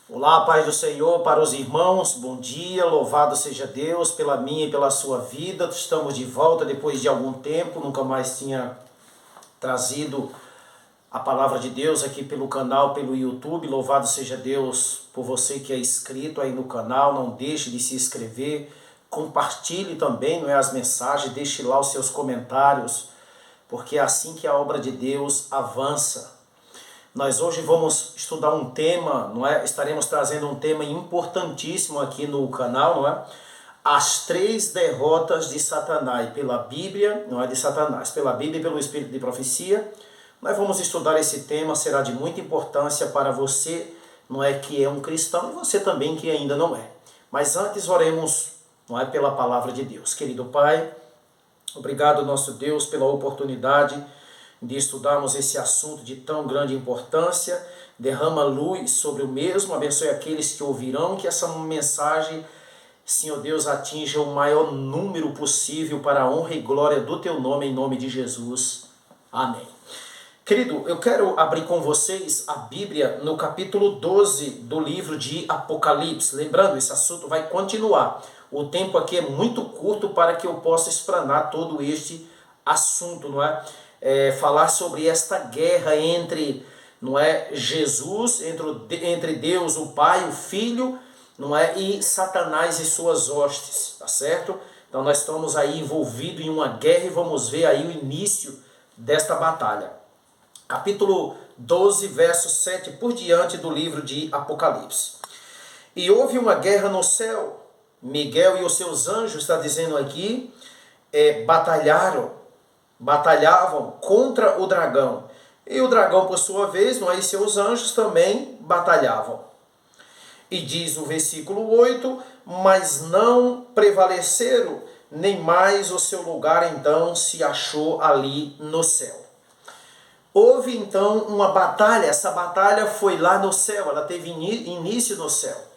Olá, paz do Senhor para os irmãos, bom dia, louvado seja Deus pela minha e pela sua vida. Estamos de volta depois de algum tempo, nunca mais tinha trazido a palavra de Deus aqui pelo canal, pelo YouTube. Louvado seja Deus por você que é inscrito aí no canal, não deixe de se inscrever, compartilhe também, não é, as mensagens, deixe lá os seus comentários, porque é assim que a obra de Deus avança. Nós hoje vamos estudar um tema, não é? Estaremos trazendo um tema importantíssimo aqui no canal, não é? As três derrotas de Satanás pela Bíblia, não é de Satanás, pela Bíblia e pelo Espírito de profecia. Nós vamos estudar esse tema, será de muita importância para você, não é, que é um cristão, e você também que ainda não é. Mas antes oremos, não é, pela palavra de Deus. Querido Pai, obrigado, nosso Deus, pela oportunidade de estudarmos esse assunto de tão grande importância. Derrama luz sobre o mesmo, abençoe aqueles que ouvirão, que essa mensagem, Senhor Deus, atinja o maior número possível para a honra e glória do Teu nome, em nome de Jesus. Amém. Querido, eu quero abrir com vocês a Bíblia no capítulo 12 do livro de Apocalipse. Lembrando, esse assunto vai continuar. O tempo aqui é muito curto para que eu possa explanar todo este assunto, não é? Falar sobre esta guerra entre, não é, Jesus, entre Deus, o Pai, o Filho, não é, e Satanás e suas hostes, tá certo? Então nós estamos aí envolvidos em uma guerra e vamos ver aí o início desta batalha. Capítulo 12, verso 7 por diante do livro de Apocalipse. E houve uma guerra no céu, Miguel e os seus anjos, está dizendo aqui, batalhavam contra o dragão. E o dragão, por sua vez, e seus anjos também batalhavam. E diz o versículo 8, mas não prevaleceram, nem mais o seu lugar então se achou ali no céu. Houve então uma batalha, essa batalha foi lá no céu, ela teve início no céu.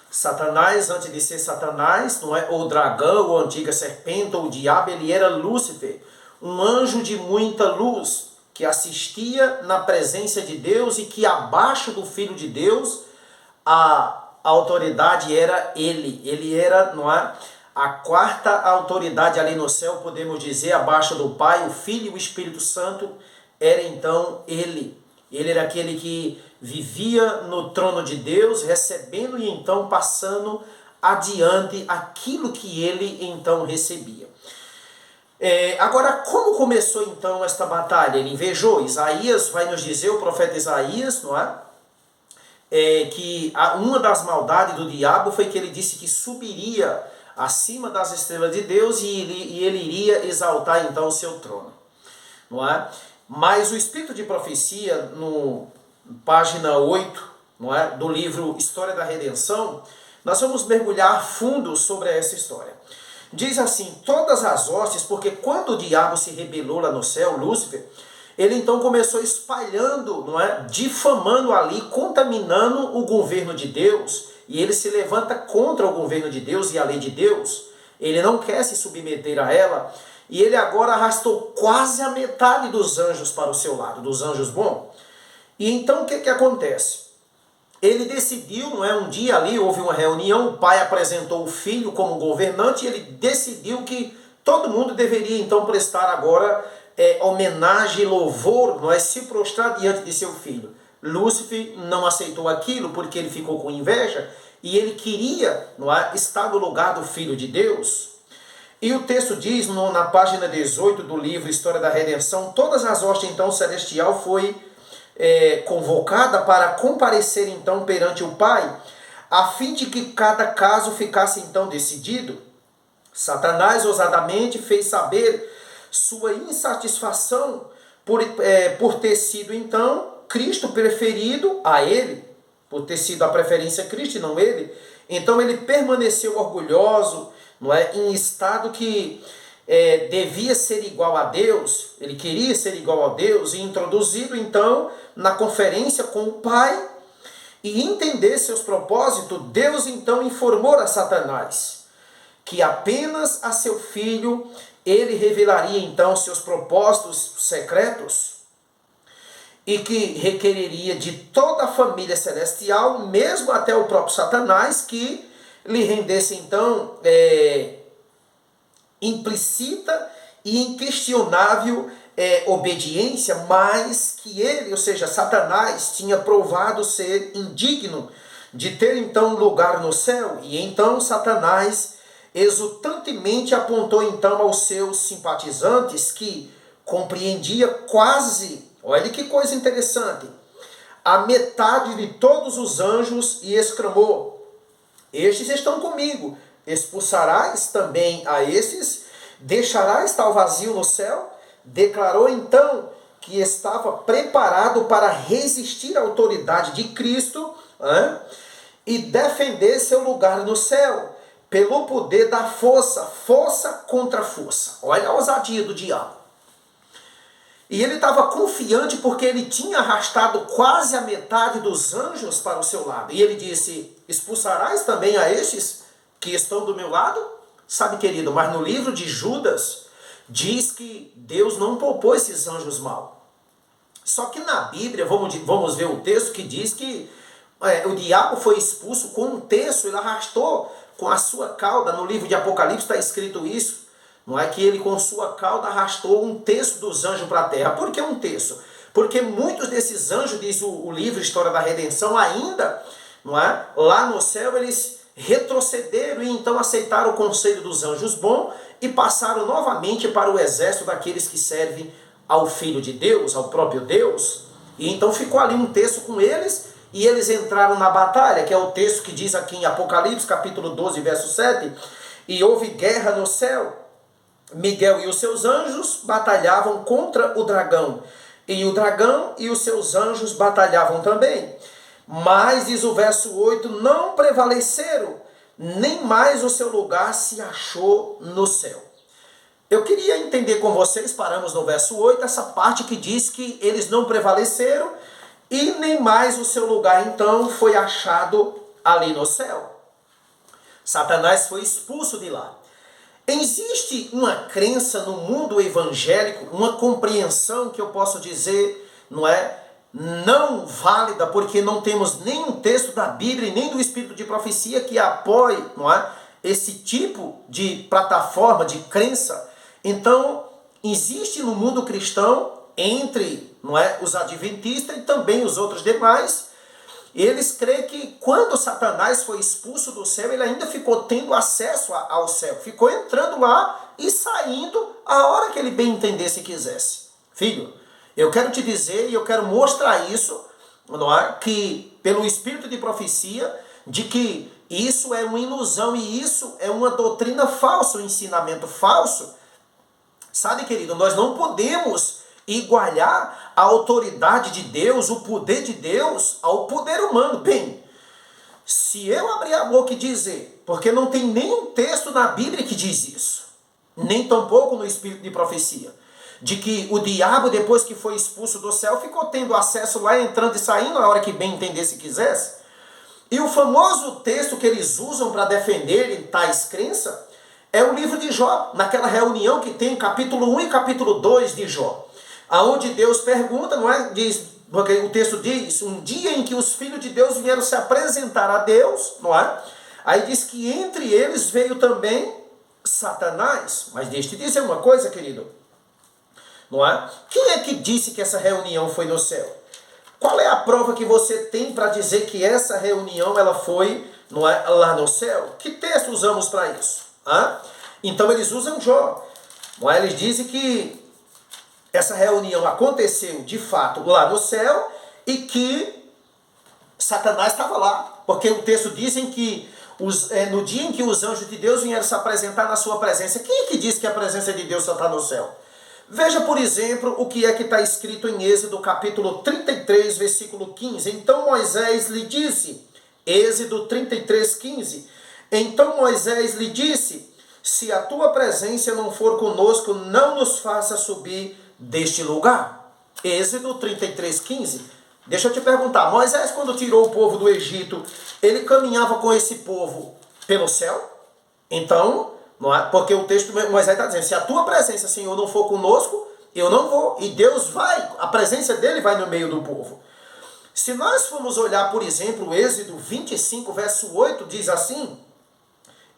Satanás, antes de ser Satanás, não é, o dragão, ou a antiga serpente, ou o diabo, ele era Lúcifer, um anjo de muita luz, que assistia na presença de Deus e que abaixo do Filho de Deus, a autoridade era ele. Ele era, não é, a quarta autoridade ali no céu, podemos dizer, abaixo do Pai, o Filho e o Espírito Santo, era então ele. Ele era aquele que vivia no trono de Deus, recebendo e então passando adiante aquilo que ele então recebia. Agora, como começou então esta batalha? Ele invejou. Isaías vai nos dizer, o profeta Isaías, não é? Que uma das maldades do diabo foi que ele disse que subiria acima das estrelas de Deus e ele iria exaltar então o seu trono, não é? Mas o Espírito de Profecia, no página 8, não é, do livro História da Redenção, nós vamos mergulhar fundo sobre essa história. Diz assim, todas as hostes, porque quando o diabo se rebelou lá no céu, Lúcifer, ele então começou espalhando, não é, difamando ali, contaminando o governo de Deus, e ele se levanta contra o governo de Deus e a lei de Deus, ele não quer se submeter a ela, e ele agora arrastou quase a metade dos anjos para o seu lado, dos anjos bons. E então o que acontece? Ele decidiu, não é, um dia ali houve uma reunião, o pai apresentou o filho como governante e ele decidiu que todo mundo deveria então prestar agora homenagem e louvor, não é, se prostrar diante de seu filho. Lúcifer não aceitou aquilo porque ele ficou com inveja e ele queria, não é, estar no lugar do Filho de Deus. E o texto diz, na página 18 do livro História da Redenção, todas as hostes então celestial foi convocada para comparecer então perante o Pai, a fim de que cada caso ficasse então decidido. Satanás ousadamente fez saber sua insatisfação por ter sido então Cristo preferido a ele, por ter sido a preferência Cristo e não ele. Então ele permaneceu orgulhoso, não é, em estado que devia ser igual a Deus, ele queria ser igual a Deus, e introduzido então na conferência com o Pai, e entender seus propósitos, Deus então informou a Satanás que apenas a seu filho ele revelaria então seus propósitos secretos. e que requereria de toda a família celestial, mesmo até o próprio Satanás, que lhe rendesse então implícita e inquestionável obediência, mas que ele, ou seja, Satanás, tinha provado ser indigno de ter então lugar no céu. E então Satanás exultantemente apontou então aos seus simpatizantes, que compreendia quase, olha que coisa interessante, a metade de todos os anjos, e exclamou: estes estão comigo, expulsarás também a estes? Deixarás tal vazio no céu? Declarou então que estava preparado para resistir à autoridade de Cristo e defender seu lugar no céu, pelo poder da força, força contra força. Olha a ousadia do diabo. E ele estava confiante porque ele tinha arrastado quase a metade dos anjos para o seu lado. E ele disse: expulsarás também a estes que estão do meu lado? Sabe, querido, mas no livro de Judas diz que Deus não poupou esses anjos maus. Só que na Bíblia, vamos ver o texto que diz que o diabo foi expulso com um terço, ele arrastou com a sua cauda. No livro de Apocalipse está escrito isso. Não é que ele com sua cauda arrastou um terço dos anjos para a terra. Por que um terço? Porque muitos desses anjos, diz o livro História da Redenção, ainda, não é, lá no céu eles retrocederam e então aceitaram o conselho dos anjos bons e passaram novamente para o exército daqueles que servem ao Filho de Deus, ao próprio Deus. E então ficou ali um terço com eles e eles entraram na batalha, que é o texto que diz aqui em Apocalipse, capítulo 12, verso 7, e houve guerra no céu. Miguel e os seus anjos batalhavam contra o dragão, e o dragão e os seus anjos batalhavam também. Mas, diz o verso 8, não prevaleceram, nem mais o seu lugar se achou no céu. Eu queria entender com vocês, paramos no verso 8, essa parte que diz que eles não prevaleceram, e nem mais o seu lugar então foi achado ali no céu. Satanás foi expulso de lá. Existe uma crença no mundo evangélico, uma compreensão que eu posso dizer, não válida, porque não temos nenhum texto da Bíblia e nem do Espírito de Profecia que apoie, esse tipo de plataforma de crença. Então, existe no mundo cristão, entre os adventistas e também os outros demais, eles creem que quando Satanás foi expulso do céu, ele ainda ficou tendo acesso ao céu. Ficou entrando lá e saindo a hora que ele bem entendesse e quisesse. Filho, eu quero te dizer e eu quero mostrar isso, que pelo Espírito de Profecia, de que isso é uma ilusão e isso é uma doutrina falsa, um ensinamento falso. Sabe, querido, nós não podemos igualar a autoridade de Deus, o poder de Deus, ao poder humano. Bem, se eu abrir a boca e dizer, porque não tem nenhum texto na Bíblia que diz isso, nem tampouco no Espírito de Profecia, de que o diabo, depois que foi expulso do céu, ficou tendo acesso lá, entrando e saindo a hora que bem entendesse e quisesse. E o famoso texto que eles usam para defenderem tais crenças é o livro de Jó, naquela reunião que tem capítulo 1 e capítulo 2 de Jó. Aonde Deus pergunta, diz, porque o texto diz, um dia em que os filhos de Deus vieram se apresentar a Deus, Aí diz que entre eles veio também Satanás. Mas deixa eu te dizer uma coisa, querido, Quem é que disse que essa reunião foi no céu? Qual é a prova que você tem para dizer que essa reunião ela foi lá no céu? Que texto usamos para isso? Então eles usam Jó. Eles dizem que essa reunião aconteceu de fato lá no céu e que Satanás estava lá. Porque o texto diz que no dia em que os anjos de Deus vieram se apresentar na sua presença. Quem é que diz que a presença de Deus só está no céu? Veja, por exemplo, o que é que está escrito em Êxodo capítulo 33, versículo 15. Então Moisés lhe disse, Êxodo 33, 15. Então Moisés lhe disse, se a tua presença não for conosco, não nos faça subir deste lugar. Êxodo 33, 15. Deixa eu te perguntar, Moisés quando tirou o povo do Egito, ele caminhava com esse povo pelo céu? Então, porque o texto Moisés está dizendo, se a tua presença, Senhor, não for conosco, Eu não vou. E Deus vai, a presença dele vai no meio do povo. Se nós formos olhar, por exemplo, o Êxodo 25, verso 8, diz assim: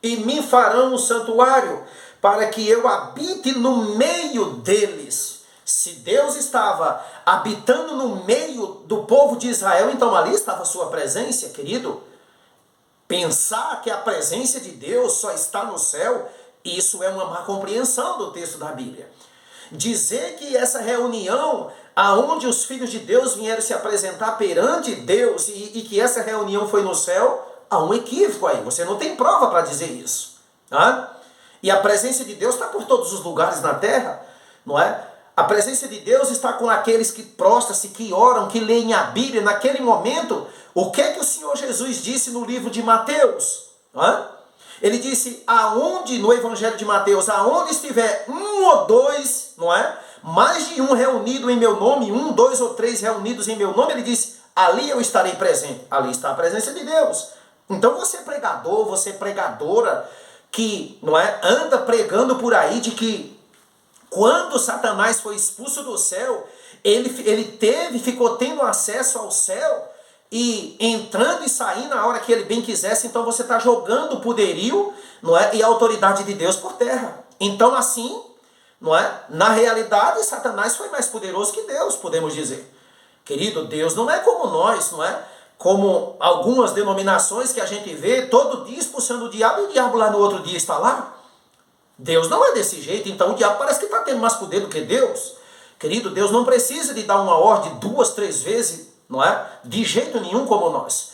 e me farão um santuário, para que eu habite no meio deles. Se Deus estava habitando no meio do povo de Israel, então ali estava a sua presença, querido. Pensar que a presença de Deus só está no céu, isso é uma má compreensão do texto da Bíblia. Dizer que essa reunião, aonde os filhos de Deus vieram se apresentar perante Deus e que essa reunião foi no céu, há um equívoco aí. Você não tem prova para dizer isso. Tá? E a presença de Deus está por todos os lugares na terra, não é? A presença de Deus está com aqueles que prostram-se, que oram, que leem a Bíblia. Naquele momento, o que é que o Senhor Jesus disse no livro de Mateus? Ele disse, aonde, no Evangelho de Mateus, aonde estiver um ou dois, não é? Mais de um reunido em meu nome, um, dois ou três reunidos em meu nome, ele disse, ali eu estarei presente. Ali está a presença de Deus. Então você pregador, você pregadora, que, não é, anda pregando por aí de que quando Satanás foi expulso do céu, ele ficou tendo acesso ao céu, e entrando e saindo na hora que ele bem quisesse, então você está jogando o poderio, não é, e a autoridade de Deus por terra. Então assim, não é, na realidade Satanás foi mais poderoso que Deus, podemos dizer. Querido, Deus não é como nós, não é? Como algumas denominações que a gente vê, todo dia expulsando o diabo e o diabo lá no outro dia está lá. Deus não é desse jeito, então o diabo parece que está tendo mais poder do que Deus. Querido, Deus não precisa de dar uma ordem 2, 3 vezes, não é? De jeito nenhum como nós.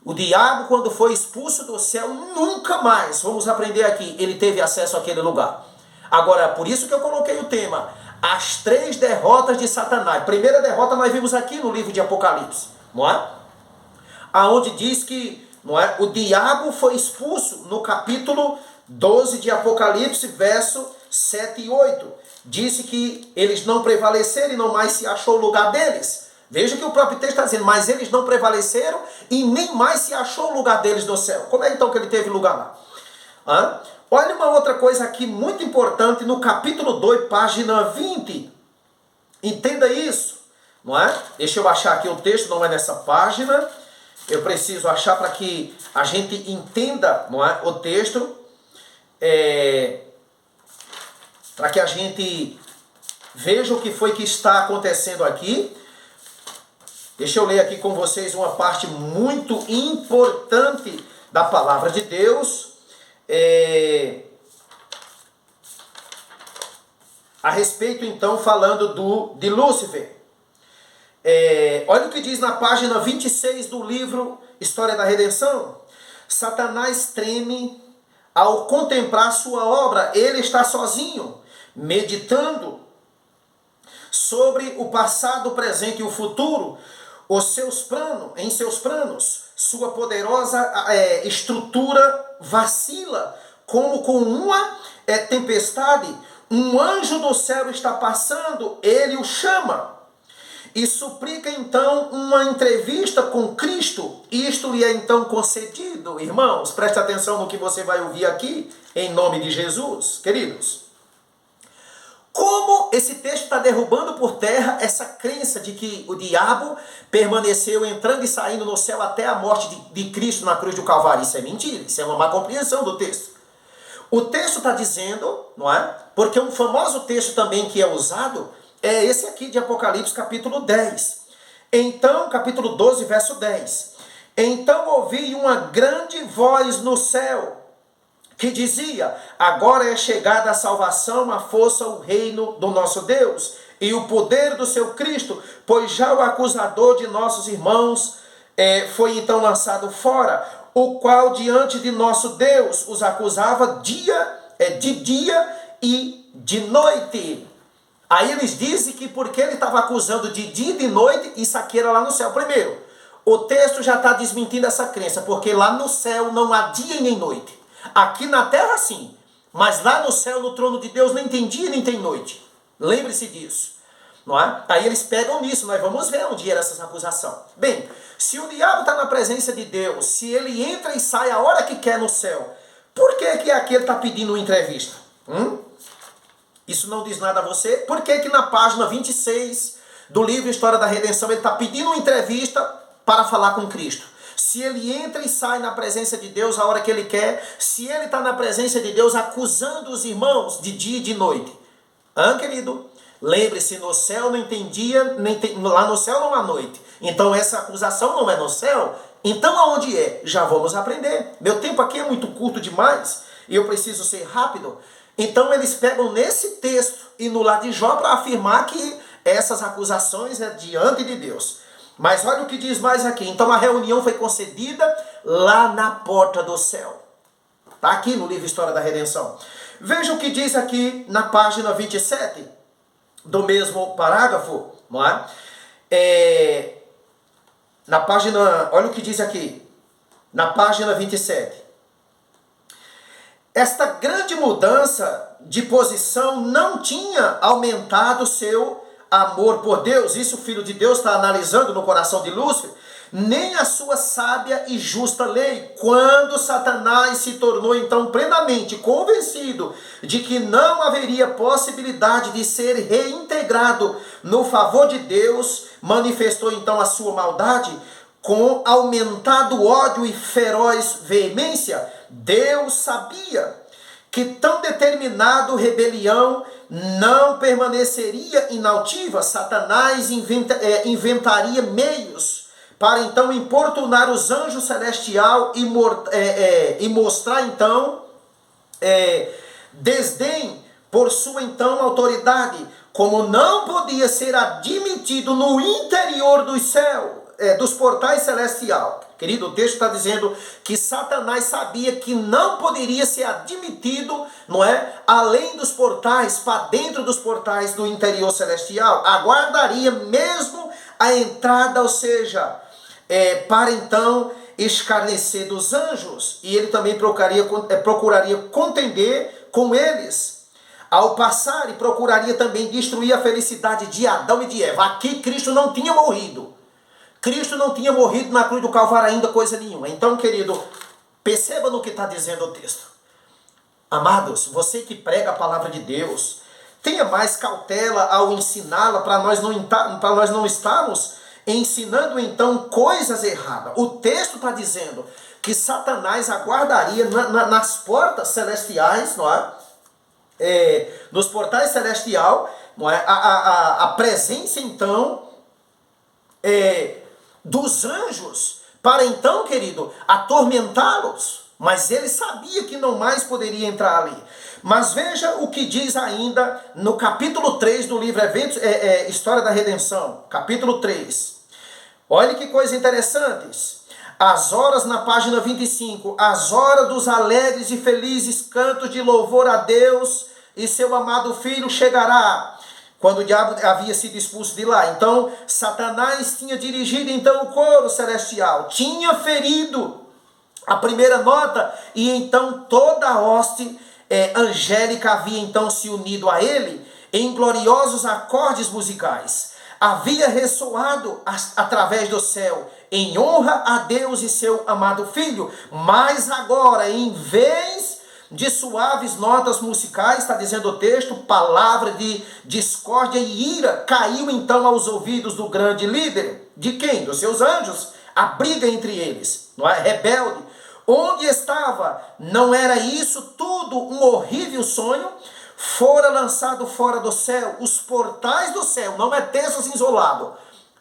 O diabo, quando foi expulso do céu, nunca mais, vamos aprender aqui, ele teve acesso àquele lugar. Agora, por isso que eu coloquei o tema, as 3 derrotas de Satanás. Primeira derrota nós vimos aqui no livro de Apocalipse, não é? Aonde diz que, não é, o diabo foi expulso no capítulo 12 de Apocalipse, verso 7 e 8. Disse que eles não prevaleceram e não mais se achou o lugar deles. Veja que o próprio texto está dizendo, mas eles não prevaleceram e nem mais se achou o lugar deles no céu. Como é então que ele teve lugar lá? Olha uma outra coisa aqui muito importante no capítulo 2, página 20. Entenda isso, não é? Deixa eu achar aqui o texto, não é nessa página. Eu preciso achar para que a gente entenda, não é, o texto. Para que a gente veja o que foi que está acontecendo aqui. Deixa eu ler aqui com vocês uma parte muito importante da palavra de Deus. A respeito, então, falando de Lúcifer. Olha o que diz na página 26 do livro História da Redenção. Satanás treme ao contemplar sua obra. Ele está sozinho, meditando sobre o passado, o presente e o futuro, em seus planos, sua poderosa estrutura vacila, como com uma tempestade, um anjo do céu está passando, ele o chama, e suplica então uma entrevista com Cristo. Isto lhe é então concedido. Irmãos, preste atenção no que você vai ouvir aqui, em nome de Jesus, queridos. Como esse texto está derrubando por terra essa crença de que o diabo permaneceu entrando e saindo no céu até a morte de Cristo na cruz do Calvário. Isso é mentira, isso é uma má compreensão do texto. O texto está dizendo, não é? Porque um famoso texto também que é usado é esse aqui de Apocalipse capítulo 10. Então, capítulo 12, verso 10. Então ouvi uma grande voz no céu, que dizia, agora é chegada a salvação, a força, o reino do nosso Deus, e o poder do seu Cristo, pois já o acusador de nossos irmãos foi então lançado fora, o qual diante de nosso Deus os acusava de dia e de noite. Aí eles dizem que porque ele estava acusando de dia e de noite, isso aqui era lá no céu. Primeiro, o texto já está desmentindo essa crença, porque lá no céu não há dia nem noite. Aqui na terra sim, mas lá no céu, no trono de Deus, nem tem dia nem tem noite. Lembre-se disso, não é? Aí eles pegam nisso, nós vamos ver onde era essa acusação. Bem, se o diabo está na presença de Deus, se ele entra e sai a hora que quer no céu, por que aqui ele está pedindo uma entrevista? Isso não diz nada a você? Por que que na página 26 do livro História da Redenção ele está pedindo uma entrevista para falar com Cristo? Se ele entra e sai na presença de Deus a hora que ele quer, se ele está na presença de Deus acusando os irmãos de dia e de noite. Querido? Lembre-se, no céu não tem dia, lá no céu não há noite. Então essa acusação não é no céu. Então aonde é? Já vamos aprender. Meu tempo aqui é muito curto demais e eu preciso ser rápido. Então eles pegam nesse texto e no lado de Jó para afirmar que essas acusações é diante de Deus. Mas olha o que diz mais aqui. Então a reunião foi concedida lá na porta do céu. Está aqui no livro História da Redenção. Veja o que diz aqui na página 27 do mesmo parágrafo. Não é? Na página, olha o que diz aqui. Na página 27. Esta grande mudança de posição não tinha aumentado seu amor por Deus. Isso o Filho de Deus está analisando no coração de Lúcifer. Nem a sua sábia e justa lei. Quando Satanás se tornou então plenamente convencido de que não haveria possibilidade de ser reintegrado no favor de Deus, manifestou então a sua maldade com aumentado ódio e feroz veemência. Deus sabia que tão determinado rebelião não permaneceria inaltiva. Satanás inventaria meios para então importunar os anjos celestiais e mostrar então desdém por sua então autoridade, como não podia ser admitido no interior do céu, dos portais celestiais. Querido, o texto está dizendo que Satanás sabia que não poderia ser admitido, não é? Além dos portais, para dentro dos portais do interior celestial. Aguardaria mesmo a entrada, ou seja, para então escarnecer dos anjos. E ele também procuraria contender com eles. Ao passar, e procuraria também destruir a felicidade de Adão e de Eva. Aqui Cristo não tinha morrido. Cristo não tinha morrido na cruz do Calvário ainda coisa nenhuma. Então, querido, perceba no que está dizendo o texto. Amados, você que prega a palavra de Deus, tenha mais cautela ao ensiná-la para nós não estarmos ensinando então coisas erradas. O texto está dizendo que Satanás aguardaria nas portas celestiais, não é? Nos portais celestiais, não é? A presença então dos anjos, para então, querido, atormentá-los. Mas ele sabia que não mais poderia entrar ali. Mas veja o que diz ainda no capítulo 3 do livro História da Redenção. Capítulo 3. Olha que coisa interessante. As horas, na página 25, as horas dos alegres e felizes cantos de louvor a Deus e seu amado Filho chegará, quando o diabo havia sido expulso de lá. Então, Satanás tinha dirigido então o coro celestial, tinha ferido a primeira nota, e então toda a hoste angélica havia então se unido a ele em gloriosos acordes musicais. Havia ressoado através do céu em honra a Deus e seu amado Filho. Mas agora, em vez de suaves notas musicais, está dizendo o texto, palavra de discórdia e ira caiu então aos ouvidos do grande líder. De quem? Dos seus anjos. A briga entre eles, não é? Rebelde. Onde estava? Não era isso tudo um horrível sonho? Fora lançado fora do céu, os portais do céu, não é texto isolado.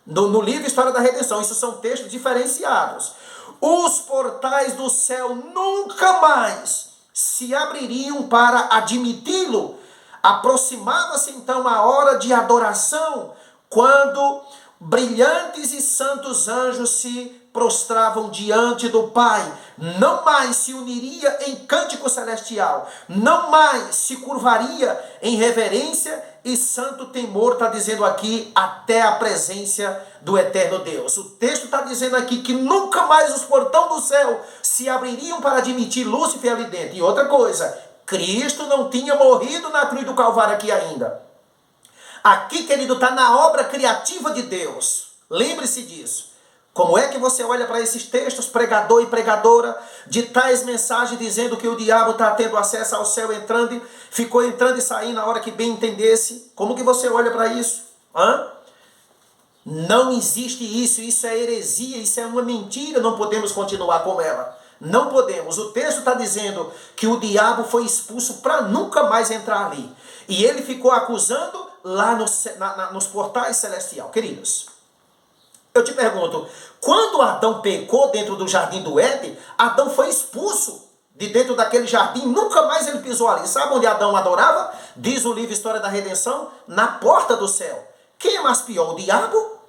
No livro História da Redenção, isso são textos diferenciados. Os portais do céu nunca mais se abririam para admiti-lo. Aproximava-se então a hora de adoração, quando brilhantes e santos anjos se prostravam diante do Pai. Não mais se uniria em cântico celestial, não mais se curvaria em reverência e santo temor, está dizendo aqui, até a presença do eterno Deus. O texto está dizendo aqui que nunca mais os portões do céu se abririam para admitir Lúcifer ali dentro. E outra coisa, Cristo não tinha morrido na cruz do Calvário aqui ainda. Aqui, querido, está na obra criativa de Deus. Lembre-se disso. Como é que você olha para esses textos, pregador e pregadora, de tais mensagens dizendo que o diabo está tendo acesso ao céu, ficou entrando e saindo na hora que bem entendesse? Como que você olha para isso? Não existe isso, isso é heresia, isso é uma mentira, não podemos continuar com ela. Não podemos. O texto está dizendo que o diabo foi expulso para nunca mais entrar ali. E ele ficou acusando lá nos portais celestiais. Queridos, eu te pergunto, quando Adão pecou dentro do jardim do Éden, Adão foi expulso de dentro daquele jardim, nunca mais ele pisou ali. Sabe onde Adão adorava? Diz o livro História da Redenção, na porta do céu. Quem é mais pior, o diabo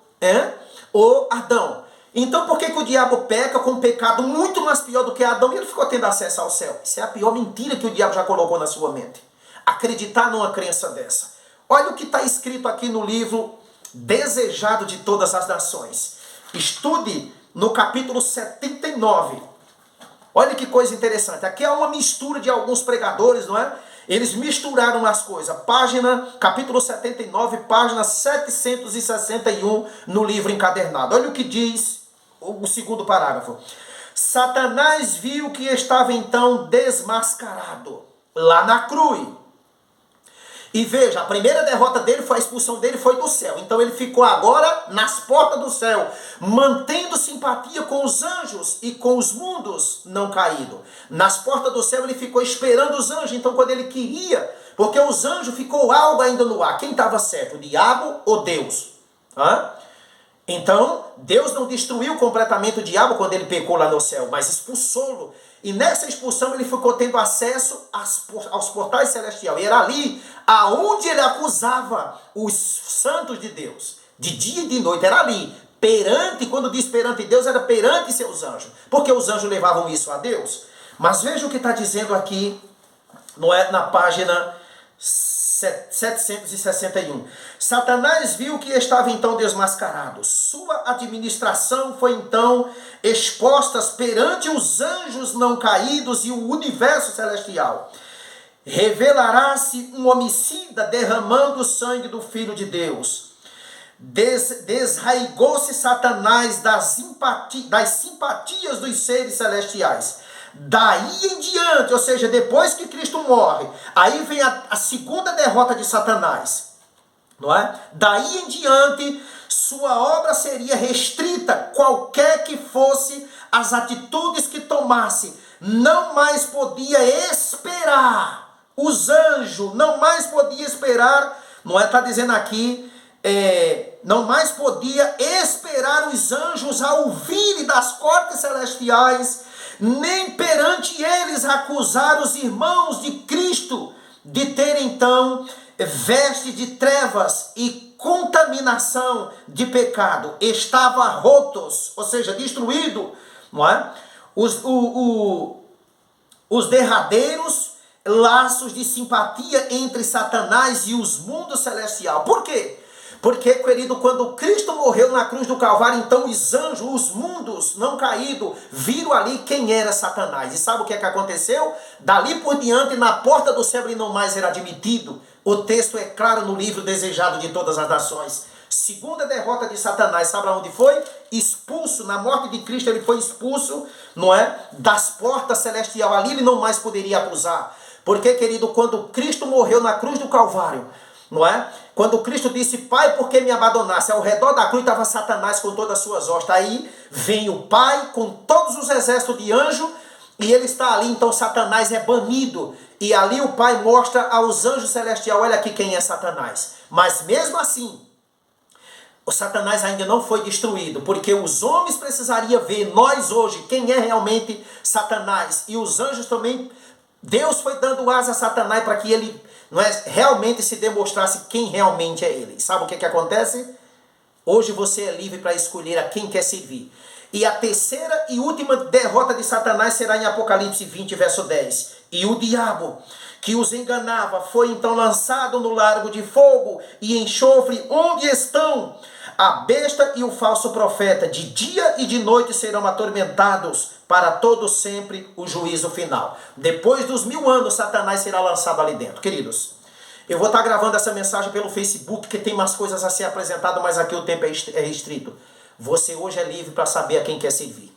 ou Adão? Então por que o diabo peca com um pecado muito mais pior do que Adão e ele ficou tendo acesso ao céu? Isso é a pior mentira que o diabo já colocou na sua mente. Acreditar numa crença dessa. Olha o que está escrito aqui no livro Desejado de Todas as Nações. Estude no capítulo 79. Olha que coisa interessante. Aqui é uma mistura de alguns pregadores, não é? Eles misturaram as coisas. Capítulo 79, página 761 no livro encadernado. Olha o que diz o segundo parágrafo. Satanás viu que estava então desmascarado lá na cruz. E veja, a primeira derrota dele foi a expulsão dele, foi do céu. Então ele ficou agora nas portas do céu, mantendo simpatia com os anjos e com os mundos não caídos. Nas portas do céu ele ficou esperando os anjos. Então quando ele queria, porque os anjos ficou algo ainda no ar. Quem estava certo, o diabo ou Deus? Então, Deus não destruiu completamente o diabo quando ele pecou lá no céu, mas expulsou-lo. E nessa expulsão ele ficou tendo acesso aos portais celestiais. E era ali aonde ele acusava os santos de Deus. De dia e de noite, era ali. Quando diz perante Deus, era perante seus anjos. Porque os anjos levavam isso a Deus. Mas veja o que está dizendo aqui, não é, na página 761. Satanás viu que estava então desmascarado. Sua administração foi então exposta perante os anjos não caídos e o universo celestial. Revelará-se um homicida derramando o sangue do Filho de Deus. Desraigou-se Satanás das simpatias dos seres celestiais. Daí em diante, ou seja, depois que Cristo morre, aí vem a segunda derrota de Satanás, não é? Daí em diante, sua obra seria restrita, qualquer que fosse as atitudes que tomasse, não mais podia esperar. Os anjos não mais podia esperar, não é? Está dizendo aqui, não mais podia esperar os anjos a ouvirem das cortes celestiais, nem perante eles acusar os irmãos de Cristo de ter então veste de trevas e contaminação de pecado. Estava rotos, ou seja, destruído, não é? Os derradeiros laços de simpatia entre Satanás e os mundos celestiais. Por quê? Porque, querido, quando Cristo morreu na cruz do Calvário, então os anjos, os mundos não caídos, viram ali quem era Satanás. E sabe o que é que aconteceu? Dali por diante, na porta do céu, ele não mais era admitido. O texto é claro no livro Desejado de Todas as Nações. Segunda derrota de Satanás, sabe onde foi? Expulso, na morte de Cristo ele foi expulso, não é? Das portas celestiais, ali ele não mais poderia acusar. Porque, querido, quando Cristo morreu na cruz do Calvário, não é? Quando Cristo disse, Pai, por que me abandonaste? Ao redor da cruz estava Satanás com todas as suas hostes. Aí vem o Pai com todos os exércitos de anjos e ele está ali, então Satanás é banido. E ali o Pai mostra aos anjos celestiais, olha aqui quem é Satanás. Mas mesmo assim, o Satanás ainda não foi destruído, porque os homens precisariam ver, nós hoje, quem é realmente Satanás. E os anjos também, Deus foi dando asa a Satanás para que ele realmente se demonstrasse quem realmente é ele. Sabe o que acontece? Hoje você é livre para escolher a quem quer servir. E a terceira e última derrota de Satanás será em Apocalipse 20, verso 10. E o diabo, que os enganava, foi então lançado no lago de fogo e enxofre, onde estão a besta e o falso profeta. De dia e de noite serão atormentados para todo sempre o juízo final. Depois dos 1000 anos, Satanás será lançado ali dentro. Queridos, eu vou estar gravando essa mensagem pelo Facebook, que tem mais coisas a ser apresentadas, mas aqui o tempo é restrito. você hoje é livre para saber a quem quer servir.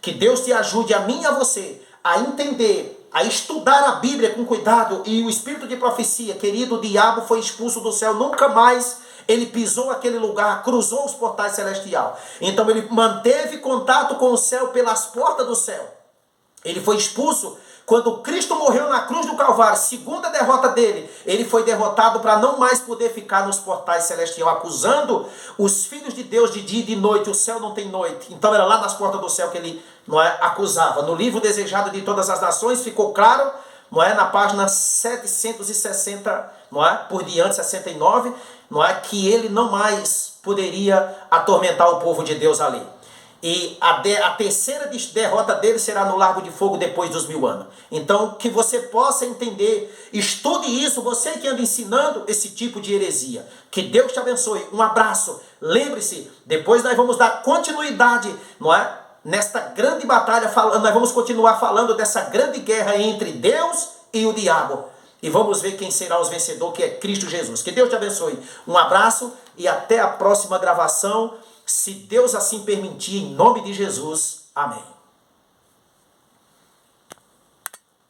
Que Deus te ajude, a mim e a você, a entender, a estudar a Bíblia com cuidado. E o espírito de profecia, querido, o diabo foi expulso do céu, nunca mais ele pisou aquele lugar, cruzou os portais celestiais. Então ele manteve contato com o céu pelas portas do céu. Ele foi expulso quando Cristo morreu na cruz do Calvário. Segunda derrota dele, ele foi derrotado para não mais poder ficar nos portais celestiais, acusando os filhos de Deus de dia e de noite. O céu não tem noite. Então era lá nas portas do céu que ele acusava. No livro Desejado de Todas as Nações ficou claro, na página 760, por diante, 69, que ele não mais poderia atormentar o povo de Deus ali. E a terceira derrota dele será no Lago de Fogo depois dos 1000 anos. Então, que você possa entender, estude isso, você que anda ensinando esse tipo de heresia. Que Deus te abençoe. Um abraço. Lembre-se, depois nós vamos dar continuidade, nesta grande batalha, nós vamos continuar falando dessa grande guerra entre Deus e o diabo. E vamos ver quem será os vencedores, que é Cristo Jesus. Que Deus te abençoe. Um abraço e até a próxima gravação. Se Deus assim permitir, em nome de Jesus. Amém.